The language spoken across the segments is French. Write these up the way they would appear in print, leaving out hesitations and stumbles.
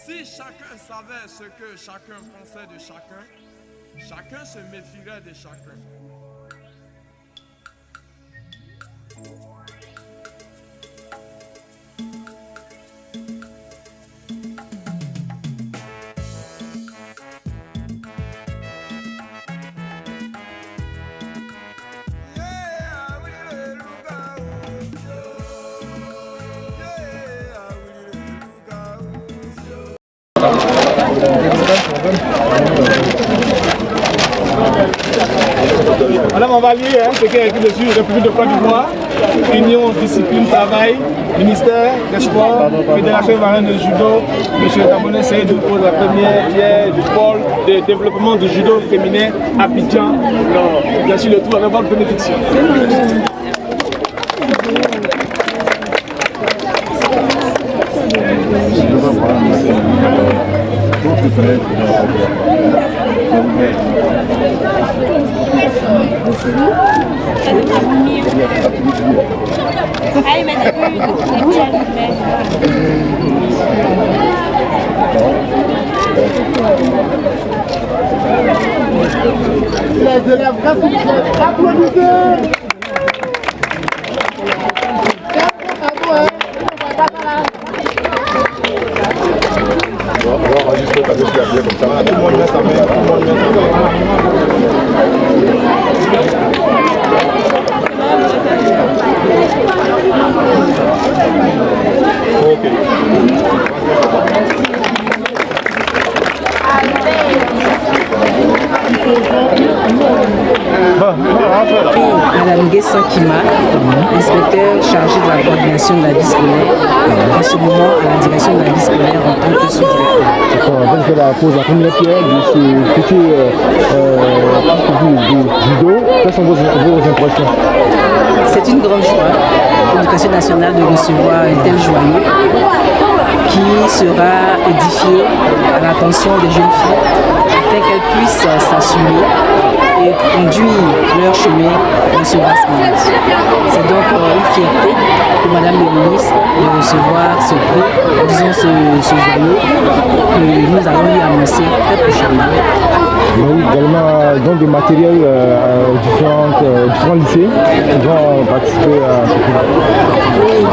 Si chacun savait ce que chacun pensait de chacun, chacun se méfierait de chacun. Alors on va lire ce qui est écrit dessus, République de Côte d'Ivoire, Union, Discipline, Travail, Ministère des Sports, Fédération ivoirienne de judo, M. Taboné Seyed dépose la première pierre du pôle de développement du judo féminin à Abidjan. Alors, bien sûr le tout avec votre bénédiction. Les élèves, applaudissez. On va juste comme ça. Tout le monde met sa main. Madame Guessa Kima, inspecteur chargé de la coordination de la vie scolaire, en ce moment à la direction de la vie scolaire en tant que sous-directeur. D'accord, donc je la pose la première pierre de ce petit judo. Quelles sont vos impressions? C'est une grande joie pour l'éducation nationale de recevoir un tel joyau qui sera édifié à l'attention des jeunes filles afin qu'elles puissent s'assumer et conduire leur chemin dans ce vaste monde. C'est donc une fierté pour Madame le ministre de recevoir ce prix, disons ce joyau que nous allons lui annoncer très prochainement. Il y a eu également donc, des matériels différents lycées qui vont participer à ce prix.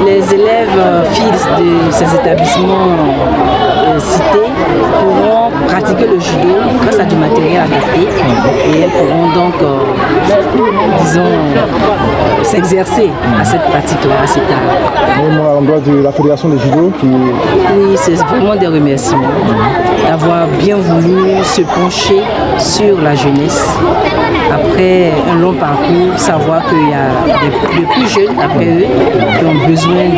Les élèves filles de ces établissements cités pourront pratiquer le judo grâce à du matériel adapté et elles pourront donc, disons, s'exercer à cette pratique-là, à cet art. Même à l'endroit de la fédération de judo qui... Oui, c'est vraiment des remerciements d'avoir bien voulu se pencher sur la jeunesse. Après un long parcours, savoir qu'il y a des plus jeunes après eux qui ont besoin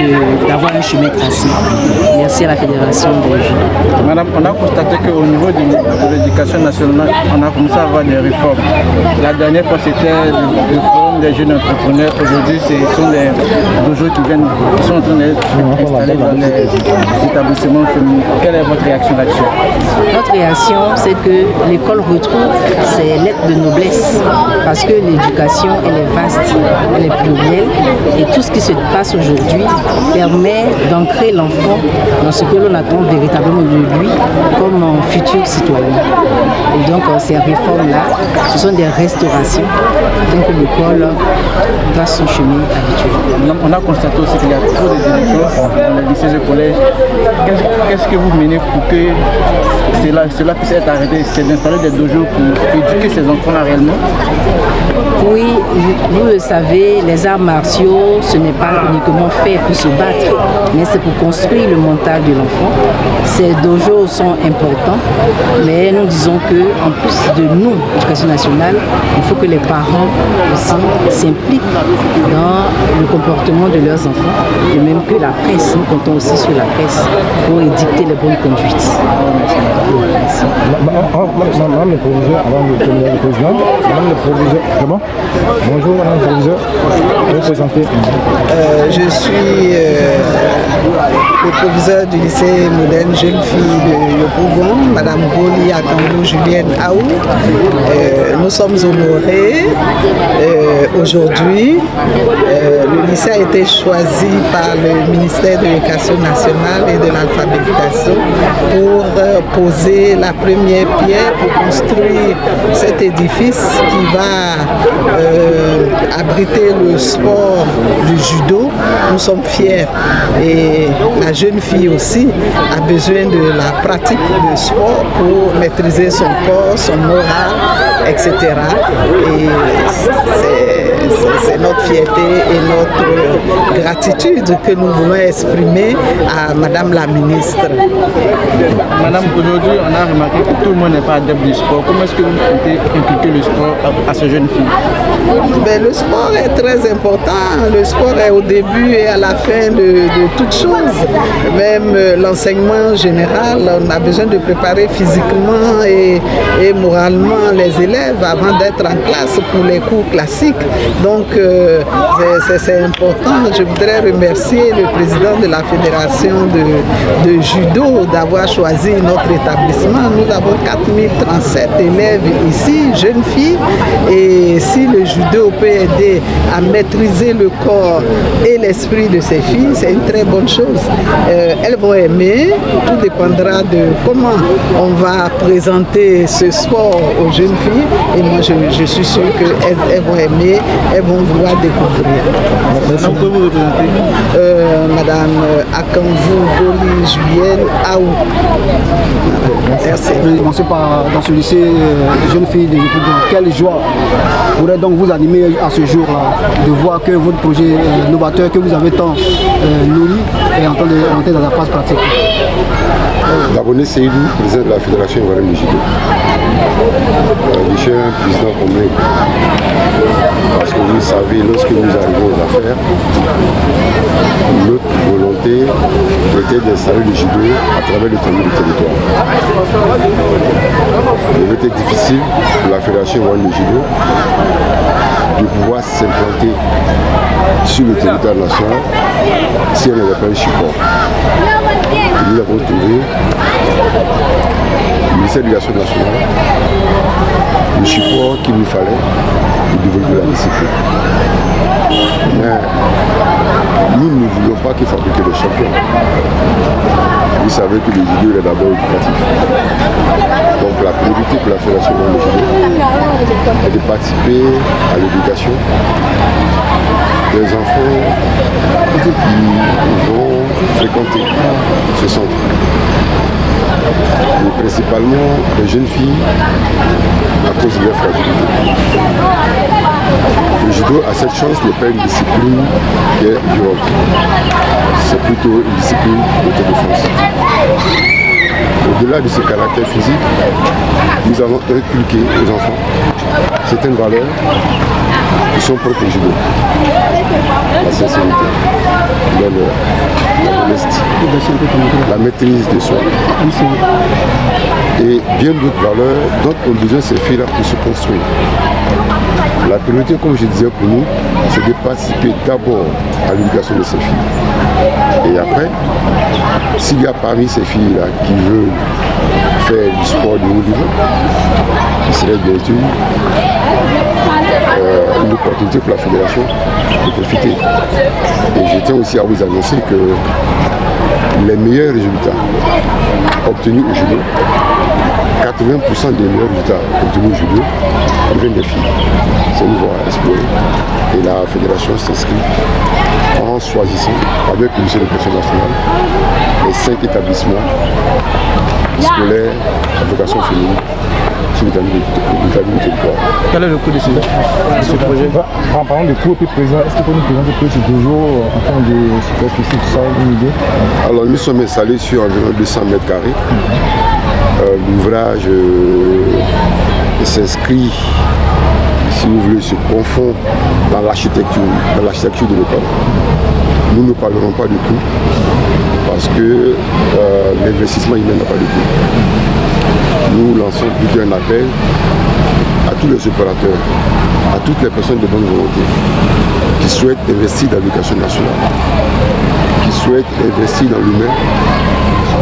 d'avoir un chemin tracé. Merci à la fédération de judo. Madame, on a constaté qu'au niveau de l'éducation nationale, on a commencé à avoir des réformes. La dernière fois, c'était les réformes des jeunes entrepreneurs. Aujourd'hui, ce sont des dojos qui sont en train d'être installés dans les établissements féminins. Quelle est votre réaction là-dessus? Notre réaction, c'est que l'école retrouve ses lettres de noblesse parce que l'éducation, elle est vaste, elle est plurielle et tout ce qui se passe aujourd'hui permet d'ancrer l'enfant dans ce que l'on attend véritablement de lui comme un futur citoyen. Et donc ces réformes-là, ce sont des restaurations afin que l'école fasse son chemin habituel. On a constaté aussi qu'il y a trop de délinquance dans les lycées et collèges. Qu'est-ce que vous menez pour que cela puisse être arrêté? C'est d'installer des dojos pour éduquer ces enfants-là réellement? Oui, vous le savez, les arts martiaux, ce n'est pas uniquement fait pour se battre, mais c'est pour construire le mental de l'enfant. Ces dojos sont importants, mais nous disons qu'en plus de nous, l'éducation nationale, il faut que les parents aussi s'impliquent dans le comportement de leurs enfants, et même que la presse, nous comptons aussi sur la presse pour édicter les bonnes conduites. Madame le proviseur, avant de terminer le président, Madame le proviseur, comment? Bonjour Madame le proviseur, vous vous présentez? Je suis le proviseur du lycée moderne jeune fille de Yopougon, Madame Goli Akandou Julienne Aou. Nous sommes honorés aujourd'hui. Le lycée a été choisi par le ministère de l'Éducation nationale et de l'alphabétisation pour poser la première pierre pour construire cet édifice qui va abriter le sport du judo. Nous sommes fiers et la jeune fille aussi a besoin de la pratique de sport pour maîtriser son corps, son moral, etc. Et c'est notre fierté et notre gratitude que nous voulons exprimer à Madame la ministre. Madame, aujourd'hui, on a remarqué que tout le monde n'est pas adepte du sport. Comment est-ce que vous comptez inculquer le sport à ces jeunes filles? Ben, le sport est très important. Le sport est au début et à la fin de toutes choses. Même l'enseignement général, on a besoin de préparer physiquement et moralement les élèves avant d'être en classe pour les cours classiques. Donc c'est important. Je voudrais remercier le président de la fédération de judo d'avoir choisi notre établissement. Nous avons 4037 élèves ici, jeunes filles, et si le judo peut aider à maîtriser le corps et l'esprit de ces filles, c'est une très bonne chose. Elles vont aimer, tout dépendra de comment on va présenter ce sport aux jeunes filles, et moi je suis sûr qu'elles vont aimer, elles vont vouloir découvrir. Madame, que vous représentez? Madame Akanvu Goli Julienne Aou. Merci. Commencez par dans ce lycée jeune fille de Yopougon. Quelle joie pourrait donc vous animer à ce jour-là de voir que votre projet novateur que vous avez tant nourri est en train de rentrer dans la phase pratique. L'abonné Seydou, président de la Fédération ivoirienne de judo. Je suis un président commun. Parce que vous savez, lorsque nous arrivons aux affaires, notre volonté était d'installer le judo à travers l'étendue du territoire. Il était difficile pour la Fédération ivoirienne de judo de pouvoir s'implanter sur le territoire national si on n'avait pas un support. Et nous avons trouvé le ministère de l'Éducation nationale le support qu'il nous fallait pour développer la discipline. Mais nous ne voulons pas qu'il fabrique des champions. Vous savez que le judo est d'abord éducatif. Donc la priorité pour la Fédération de judo est de participer à l'éducation des enfants qui vont fréquenter ce centre. Et principalement les jeunes filles à cause de leur fragilité. Le judo a cette chance n'est pas une discipline qui est violente. C'est plutôt une discipline d'autodéfense. Au-delà de ce caractère physique, nous avons inculqué aux enfants certaines valeurs qui sont propres au judo. La sincérité, l'honneur, la modestie, la maîtrise de soi. Et bien d'autres valeurs dont ont besoin ces filles-là pour se construire. La priorité, comme je disais pour nous, c'est de participer d'abord à l'éducation de ces filles. Et après, s'il y a parmi ces filles-là qui veulent faire du sport de haut niveau, il serait bien sûr une opportunité pour la fédération de profiter. Et je tiens aussi à vous annoncer que les meilleurs résultats obtenus au judo, 80% des meilleurs résultats obtenus au judo viennent des filles. C'est nous voir explorer. Et la fédération s'inscrit en choisissant avec le ministère de l'Éducation nationale les 5 établissements scolaires à vocation féminine sur l'étendue du territoire. Quel est le coût de ce projet? En parlant de coût, président, est-ce que vous nous présentez un peu ce dojo en termes de superficie, tout ça, une idée? Alors nous sommes installés sur environ 200 mètres carrés. L'ouvrage s'inscrit, si vous voulez, se confond dans l'architecture de l'école. Nous ne parlerons pas du coût parce que l'investissement humain n'a pas de coût. Nous lançons plutôt un appel à tous les opérateurs, à toutes les personnes de bonne volonté qui souhaitent investir dans l'éducation nationale, qui souhaitent investir dans l'humain,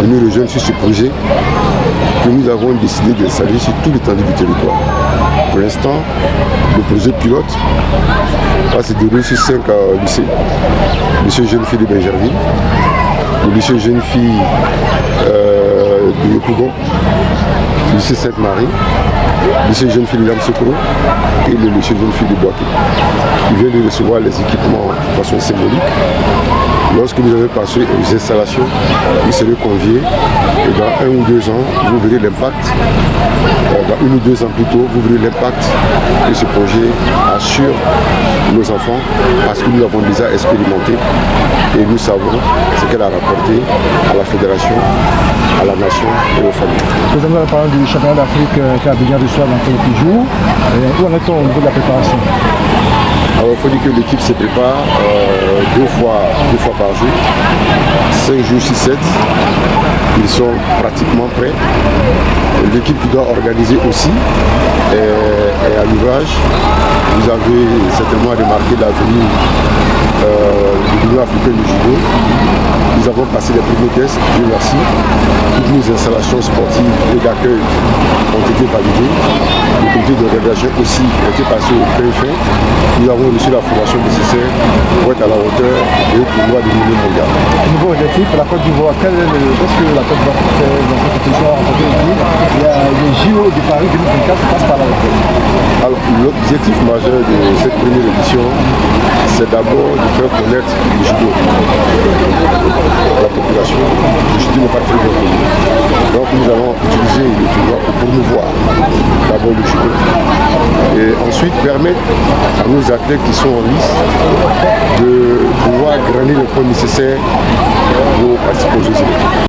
de nous rejoindre sur ce projet que nous avons décidé d'installer sur tout l'étendue du territoire. Pour l'instant, le projet pilote va se dérouler sur 5 lycées. Le lycée jeune fille de Benjerville, le lycée jeune fille de Yopougon, le lycée Sainte-Marie, le lycée jeune fille de Lamsekoro et le lycée jeune fille de Boaké. Ils viennent de recevoir les équipements de façon symbolique. Lorsque vous avez passé aux installations, vous serez conviés et dans 1 ou 2 ans, vous verrez l'impact. Dans 1 ou 2 ans plus tôt, vous verrez l'impact que ce projet a sur nos enfants parce que nous avons déjà expérimenté et nous savons ce qu'elle a rapporté à la fédération, à la nation et aux familles. Vous avez parlé du championnat d'Afrique qui a bien reçu dans quelques jours. Où en est-on au niveau de la préparation? Alors il faut dire que l'équipe se prépare 2 fois par jour, 5 jours sur 7. Ils sont pratiquement prêts. L'équipe qui doit organiser aussi est à l'ouvrage. Vous avez certainement remarqué la venue du niveau africain du judo. Nous avons passé les premiers tests, Dieu merci. Toutes nos installations sportives et d'accueil ont été validées. Le comité d'organisation aussi a été passé au préfet. Nous avons reçu la formation nécessaire pour être à la hauteur du tournoi du niveau mondial. Niveau objectif, la Côte d'Ivoire, qu'est-ce que la Côte d'Ivoire fait dans cette compétition en tant que il y a les JO de Paris 2024 qui passent par là. Alors l'objectif majeur de cette première édition, c'est d'abord de faire connaître le judo à la population. Le judo n'est pas très bien connu. Donc nous allons utiliser le tournoi pour promouvoir d'abord le judo et ensuite permettre à nos athlètes qui sont en lice de pouvoir gagner le fonds nécessaire pour participer aux Jeux.